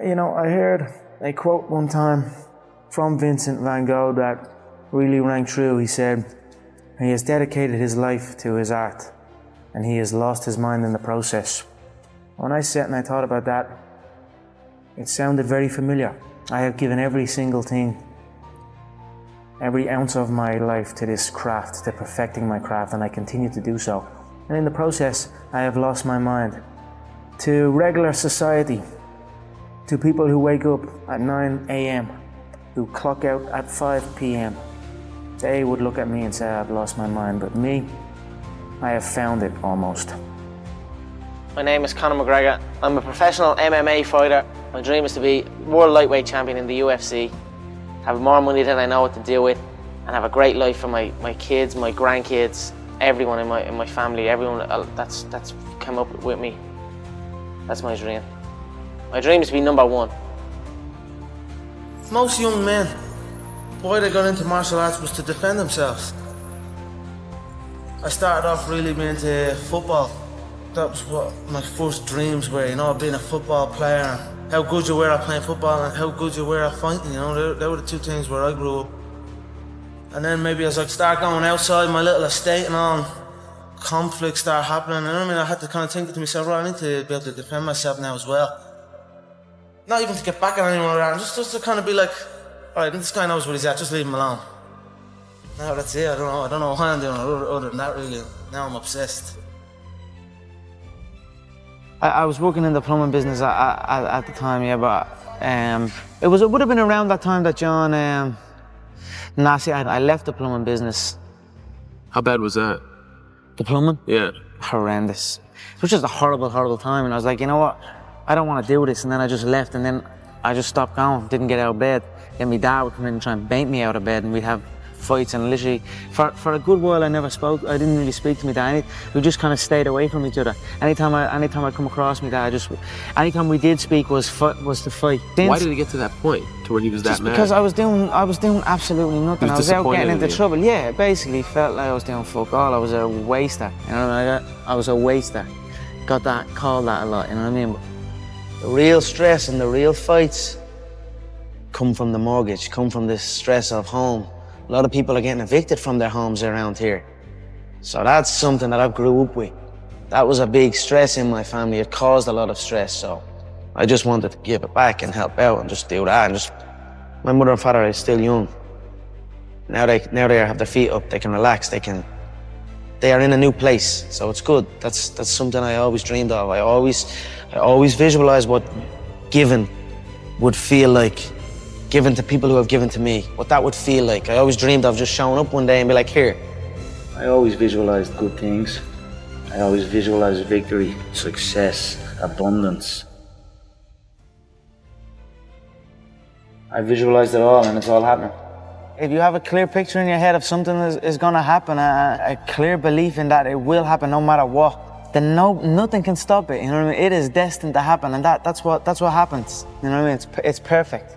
You know, I heard a quote one time from Vincent van Gogh that really rang true. He said, he has dedicated his life to his art and he has lost his mind in the process. When I sat and I thought about that, it sounded very familiar. I have given every single thing, every ounce of my life to this craft, to perfecting my craft, and I continue to do so. And in the process, I have lost my mind to regular society, to people who wake up at 9 a.m., who clock out at 5 p.m. They would look at me and say, I've lost my mind, but me, I have found it almost. My name is Conor McGregor. I'm a professional MMA fighter. My dream is to be world lightweight champion in the UFC, have more money than I know what to do with, and have a great life for my kids, my grandkids, everyone in my family, everyone that's come up with me. That's my dream. My dream is to be #1. Most young men, why they got into martial arts was to defend themselves. I started off really being into football. That was what my first dreams were, you know, being a football player. How good you were at playing football and how good you were at fighting, you know, they were the two things where I grew up. And then maybe as I start going outside my little estate and all, conflicts start happening, and I had to kind of think to myself, right, I need to be able to defend myself now as well. Not even to get back at anyone around, just to kind of be like, alright, this guy knows what he's at, just leave him alone. Now that's it, I don't know why I'm doing it other than that really. Now I'm obsessed. I was working in the plumbing business at the time, yeah, but it would have been around that time that John, I left the plumbing business. How bad was that? The plumbing? Yeah. Horrendous. It was just a horrible, horrible time, and I was like, you know what? I don't want to do this, and then I just left, and then I just stopped going, didn't get out of bed. Then my dad would come in and try and bait me out of bed, and we'd have fights, and literally, for a good while I didn't really speak to my dad. We just kind of stayed away from each other. Anytime I come across my dad, anytime we did speak was to fight. Why did it get to that point, to where he was that mad? Because I was doing absolutely nothing. I was out getting into trouble. Yeah, it basically felt like I was doing fuck all. I was a waster, you know what I mean? I was a waster. Got that, called that a lot, you know what I mean? But the real stress and the real fights come from the mortgage, come from this stress of home. A lot of people are getting evicted from their homes around here. So that's something that I grew up with. That was a big stress in my family. It caused a lot of stress, so I just wanted to give it back and help out and just do that. And my mother and father are still young. Now they have their feet up, they can relax, they are in a new place, so it's good. That's something I always dreamed of. I always visualized what giving would feel like. Given to people who have given to me, what that would feel like. I always dreamed of just showing up one day and be like, here. I always visualized good things. I always visualized victory, success, abundance. I visualized it all and it's all happening. If you have a clear picture in your head of something is gonna happen, a clear belief in that it will happen no matter what, then nothing can stop it, you know what I mean? It is destined to happen, and that's what happens, you know what I mean? It's perfect.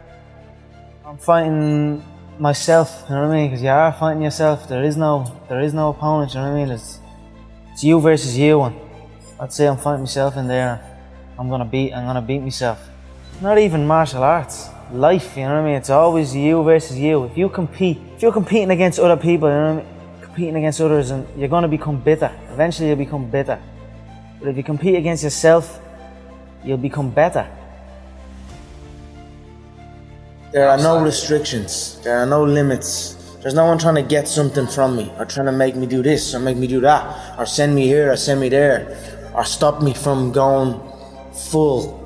I'm fighting myself, you know what I mean? Because you are fighting yourself. There is no opponent, you know what I mean? It's you versus you, and I'd say I'm fighting myself in there. I'm gonna beat myself. Not even martial arts, life, you know what I mean? It's always you versus you. If you're competing against other people, you know what I mean? Competing against others, and you're gonna become bitter. Eventually you'll become bitter. But if you compete against yourself, you'll become better. There are no restrictions, there are no limits. There's no one trying to get something from me, or trying to make me do this, or make me do that, or send me here, or send me there, or stop me from going full.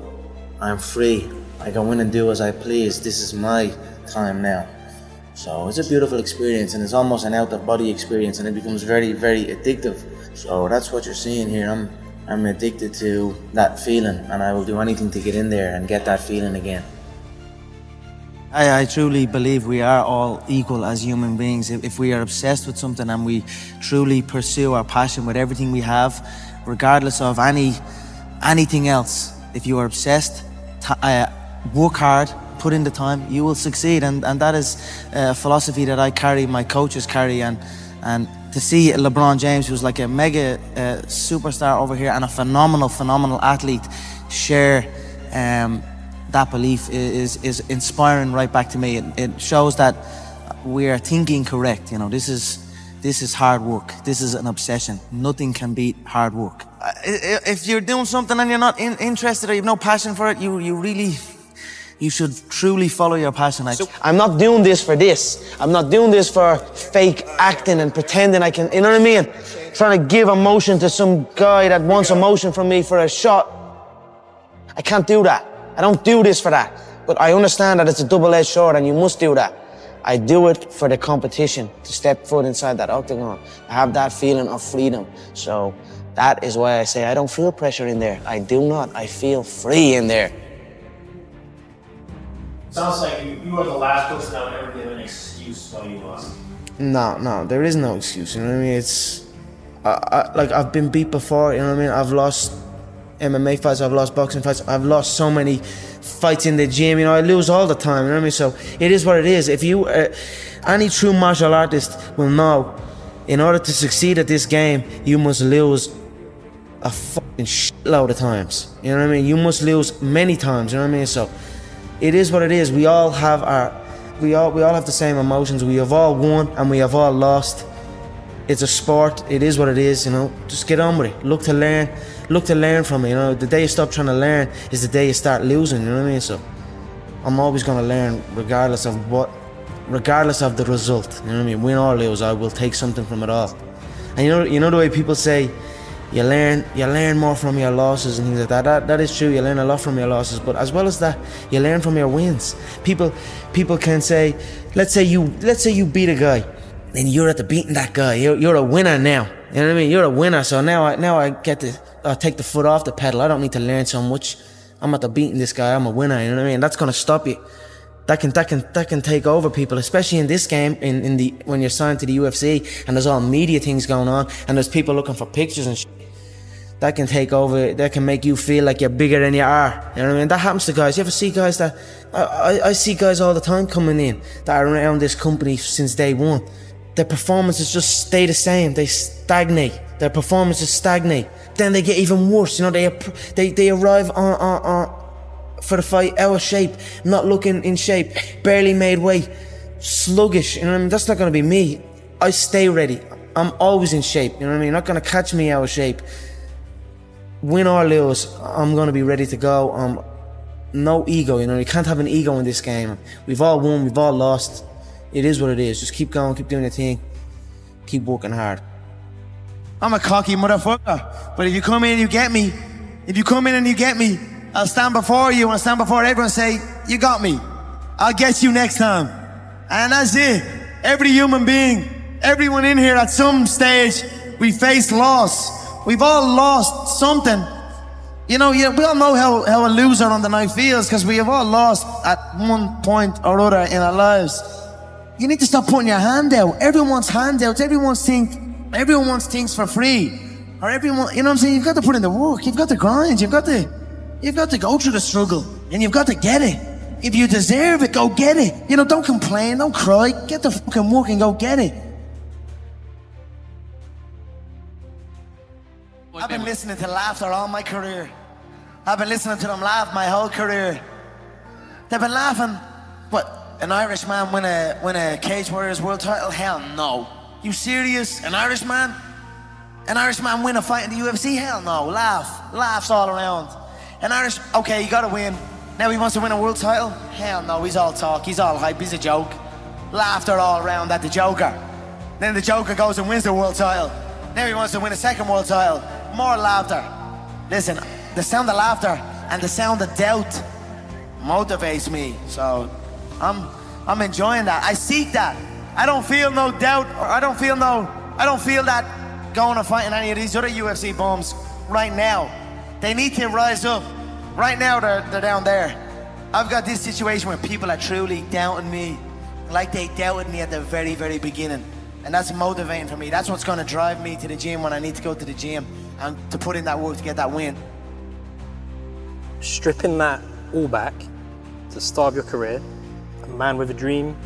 I'm free. I go in and do as I please. This is my time now. So it's a beautiful experience, and it's almost an out-of-body experience, and it becomes very, very addictive. So that's what you're seeing here. I'm addicted to that feeling, and I will do anything to get in there and get that feeling again. I truly believe we are all equal as human beings. If we are obsessed with something and we truly pursue our passion with everything we have, regardless of anything else, if you are obsessed, work hard, put in the time, you will succeed. And that is a philosophy that I carry, my coaches carry, and to see LeBron James, who's like a mega superstar over here and a phenomenal athlete, share that belief is inspiring right back to me. It shows that we are thinking correct. You know, this is hard work. This is an obsession. Nothing can beat hard work. If you're doing something and you're not interested or you have no passion for it, you should truly follow your passion. I'm not doing this for this. I'm not doing this for fake acting and pretending I can, you know what I mean? Trying to give emotion to some guy that wants emotion from me for a shot. I can't do that. I don't do this for that. But I understand that it's a double-edged sword and you must do that. I do it for the competition, to step foot inside that octagon. I have that feeling of freedom. So that is why I say I don't feel pressure in there. I do not. I feel free in there. Sounds like you are the last person that would ever give an excuse why you lost. No, there is no excuse, you know what I mean? It's, like I've been beat before, you know what I mean? I've lost MMA fights, I've lost boxing fights, I've lost so many fights in the gym, you know, I lose all the time, you know what I mean? So it is what it is. If you, any true martial artist will know, in order to succeed at this game, you must lose a fucking shitload of times, you know what I mean? You must lose many times, you know what I mean? So it is what it is. We all have we all have the same emotions. We have all won and we have all lost. It's a sport. It is what it is, you know. Just get on with it. Look to learn from it, you know. The day you stop trying to learn is the day you start losing, you know what I mean? So I'm always going to learn regardless of the result, you know what I mean? Win or lose, I will take something from it all. And you know the way people say you learn more from your losses and things like that. That is true. You learn a lot from your losses, but as well as that, you learn from your wins. People can say, let's say you beat a guy, and you're at the beating that guy. You're a winner now. You know what I mean? You're a winner. So now I get to take the foot off the pedal. I don't need to learn so much. I'm at the beating this guy. I'm a winner. You know what I mean? That's gonna stop you. That can take over people, especially in this game. When you're signed to the UFC and there's all media things going on and there's people looking for pictures and shit. That can take over. That can make you feel like you're bigger than you are. You know what I mean? That happens to guys. You ever see guys that I see guys all the time coming in that are around this company since day one. Their performances just stay the same. They stagnate. Their performances stagnate. Then they get even worse. You know, they arrive on for the fight out of shape, not looking in shape, barely made weight, sluggish. You know what I mean? That's not going to be me. I stay ready. I'm always in shape. You know what I mean? You're not going to catch me out of shape. Win or lose, I'm going to be ready to go. No ego, you know. You can't have an ego in this game. We've all won, we've all lost. It is what it is. Just keep going, keep doing your thing. Keep working hard. I'm a cocky motherfucker, but if you come in and you get me, I'll stand before you and I'll stand before everyone and say, you got me. I'll get you next time. And that's it. Every human being, everyone in here at some stage, we face loss. We've all lost something. You know, we all know how a loser on the night feels because we have all lost at one point or other in our lives. You need to stop putting your hand out. Everyone wants handouts. Everyone wants things for free. Or everyone, you know what I'm saying? You've got to put in the work. You've got to grind. You've got to go through the struggle and you've got to get it. If you deserve it, go get it. You know, don't complain, don't cry. Get the fucking work and go get it. I've been listening to laughter all my career. I've been listening to them laugh my whole career. They've been laughing. What, an Irishman win a Cage Warriors world title? Hell no. You serious? An Irishman? An Irishman win a fight in the UFC? Hell no. Laughs all around. Okay, you gotta win. Now he wants to win a world title? Hell no, he's all talk, he's all hype, he's a joke. Laughter all around at the Joker. Then the Joker goes and wins the world title. Now he wants to win a second world title. More laughter. Listen, the sound of laughter and the sound of doubt motivates me. So I'm enjoying that. I seek that. I don't feel no doubt, or I don't feel that going and fighting any of these other UFC bums right now. They need to rise up. Right now they're down there. I've got this situation where people are truly doubting me like they doubted me at the very, very beginning. And that's motivating for me. That's what's gonna drive me to the gym when I need to go to the gym and to put in that work to get that win. Stripping that all back to the start of your career, a man with a dream,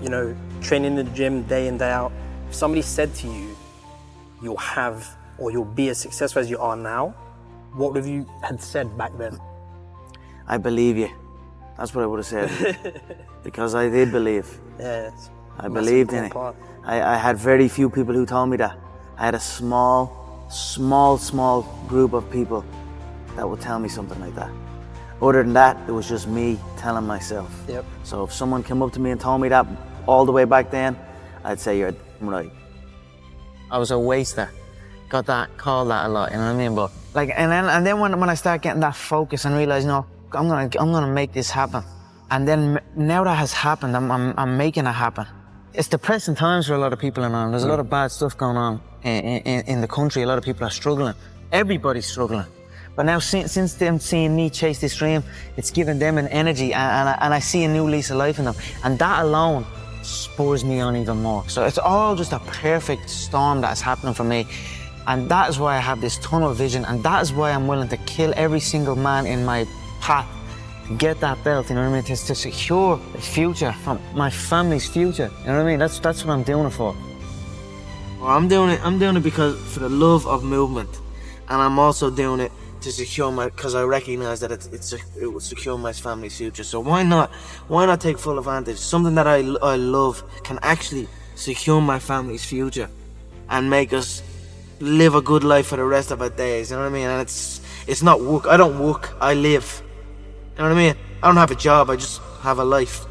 you know, training in the gym day in, day out. If somebody said to you, you'll have or you'll be as successful as you are now, what would you had said back then? I believe you. That's what I would have said. Because I did believe. Yeah. I believed in it. I had very few people who told me that. I had a small group of people that would tell me something like that. Other than that, it was just me telling myself. Yep. So if someone came up to me and told me that all the way back then, I'd say you're right. I was a waster. Got that, called that a lot, you know what I mean? But like, and then when I start getting that focus and realize, no, I'm gonna make this happen. And then now that has happened, I'm making it happen. It's depressing times for a lot of people in Ireland. There's a lot of bad stuff going on in the country. A lot of people are struggling. Everybody's struggling. But now since them seeing me chase this dream, it's given them an energy, and I see a new lease of life in them. And that alone spurs me on even more. So it's all just a perfect storm that's happening for me. And that is why I have this tunnel vision, and that is why I'm willing to kill every single man in my path to get that belt, you know what I mean? To secure the future, from my family's future, you know what I mean? That's what I'm doing it for. Well, I'm doing it because for the love of movement, and I'm also doing it to secure because I recognize that it will secure my family's future. So why not take full advantage? Something that I love can actually secure my family's future and make us live a good life for the rest of our days, you know what I mean? And it's not work. I don't work, I live. You know what I mean? I don't have a job, I just have a life.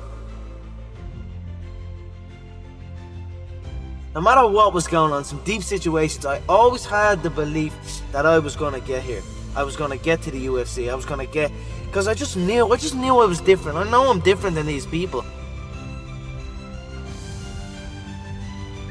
No matter what was going on, some deep situations, I always had the belief that I was gonna get here. I was gonna get to the UFC. I was gonna get, because I just knew I was different. I know I'm different than these people.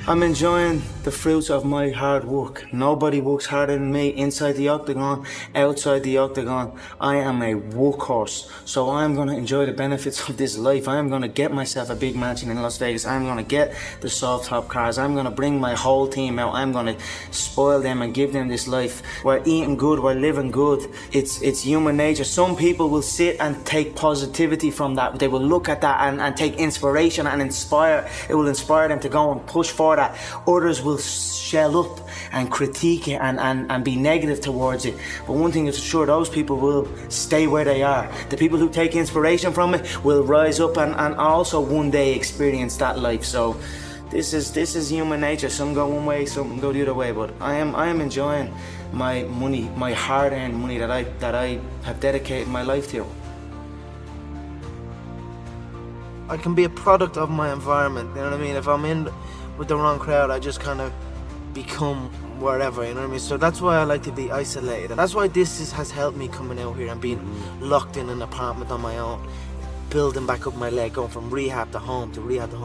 I'm enjoying the fruits of my hard work. Nobody works harder than me inside the octagon, outside the octagon. I am a workhorse, so I'm going to enjoy the benefits of this life. I am going to get myself a big mansion in Las Vegas. I'm going to get the soft top cars. I'm going to bring my whole team out. I'm going to spoil them and give them this life. We're eating good, we're living good. It's human nature. Some people will sit and take positivity from that. They will look at that and take inspiration and inspire. It will inspire them to go and push for that. Others will shell up and critique it and be negative towards it. But one thing is for sure, those people will stay where they are. The people who take inspiration from it will rise up and also one day experience that life. So this is human nature. Some go one way, some go the other way. But I am enjoying my money, my hard-earned money that I have dedicated my life to. I can be a product of my environment, you know what I mean? If I'm in with the wrong crowd, I just kind of become wherever, you know what I mean? So that's why I like to be isolated. And that's why has helped me coming out here and being locked in an apartment on my own, building back up my leg, going from rehab to home,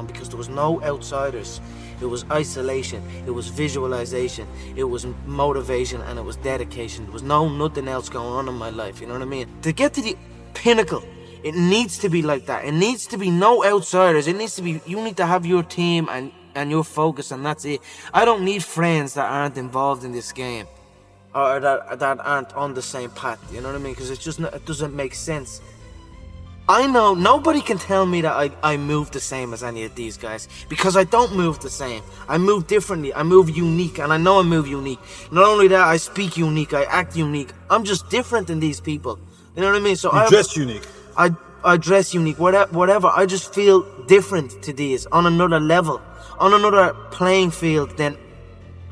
because there was no outsiders. It was isolation, it was visualization, it was motivation, and it was dedication. There was nothing else going on in my life, you know what I mean? To get to the pinnacle, it needs to be like that. It needs to be no outsiders. It needs to be, you need to have your team and your focus, and that's it. I don't need friends that aren't involved in this game, or that aren't on the same path, you know what I mean? Because it doesn't make sense. I know nobody can tell me that I move the same as any of these guys, because I don't move the same. I move differently, I move unique, and I know I move unique. Not only that, I speak unique, I act unique. I'm just different than these people, you know what I mean? So you dress unique. I dress unique, whatever. I just feel different to these, on another level, on another playing field than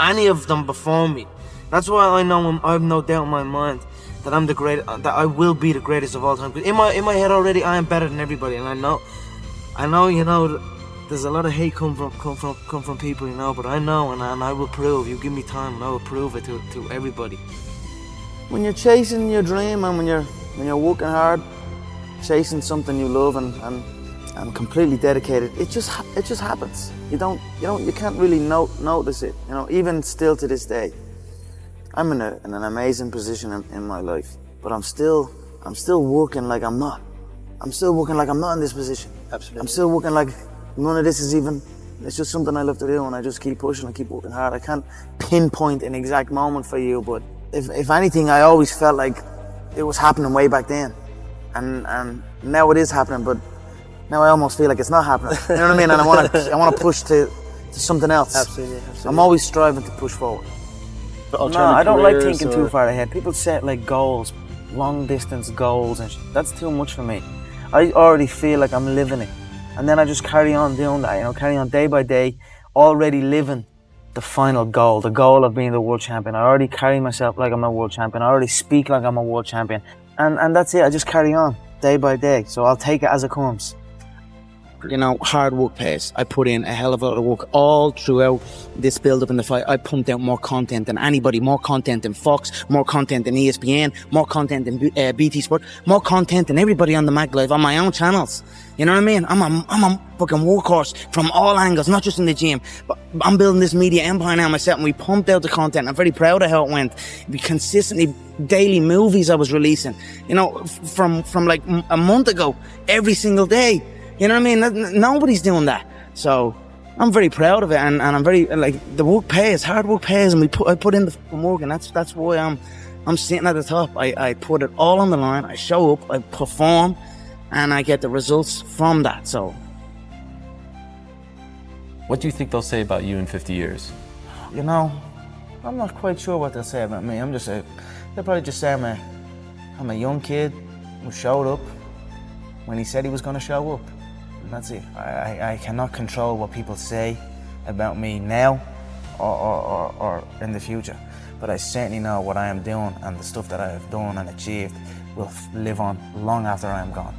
any of them before me. That's why I know I have no doubt in my mind that I'm the great, that I will be the greatest of all time. In my head already, I am better than everybody, and I know, you know, there's a lot of hate come from people, you know. But I know, and I will prove. You give me time, and I will prove it to everybody. When you're chasing your dream, and when you're working hard, chasing something you love and completely dedicated, it just happens. You can't really notice it, you know. Even still to this day, I'm in an amazing position in my life, but I'm still working like I'm not. I'm still working like I'm not in this position. Absolutely. I'm still working like none of this is even. It's just something I love to do, and I just keep pushing and keep working hard. I can't pinpoint an exact moment for you, but if anything, I always felt like it was happening way back then. And now it is happening, but now I almost feel like it's not happening. You know what I mean? And I want to push to something else. Absolutely. I'm always striving to push forward. No, I don't like thinking too far ahead. People set like goals long distance goals and that's too much for me. I already feel like I'm living it. And then I just carry on doing that, you know, carry on day by day, already living the final goal, the goal of being the world champion. I already carry myself like I'm a world champion. I already speak like I'm a world champion. And that's it, I just carry on day by day. So I'll take it as it comes. You know, hard work pays. I put in a hell of a lot of work all throughout this build-up in the fight. I pumped out more content than anybody, more content than Fox, more content than ESPN, more content than BT Sport, more content than everybody on the Mag Live on my own channels. You know what I mean? I'm a fucking workhorse from all angles, not just in the gym. But I'm building this media empire now myself, and we pumped out the content. I'm very proud of how it went. We consistently, daily movies I was releasing, you know, from like a month ago, every single day. You know what I mean? Nobody's doing that. So I'm very proud of it, and I'm very, like, the work pays, hard work pays, and I put in the fucking work, and that's why I'm sitting at the top. I put it all on the line. I show up, I perform, and I get the results from that. So what do you think they'll say about you in 50 years? You know, I'm not quite sure what they'll say about me. They'll probably just say I'm a young kid who showed up when he said he was going to show up. And that's it. I cannot control what people say about me now or in the future. But I certainly know what I am doing, and the stuff that I have done and achieved will live on long after I am gone.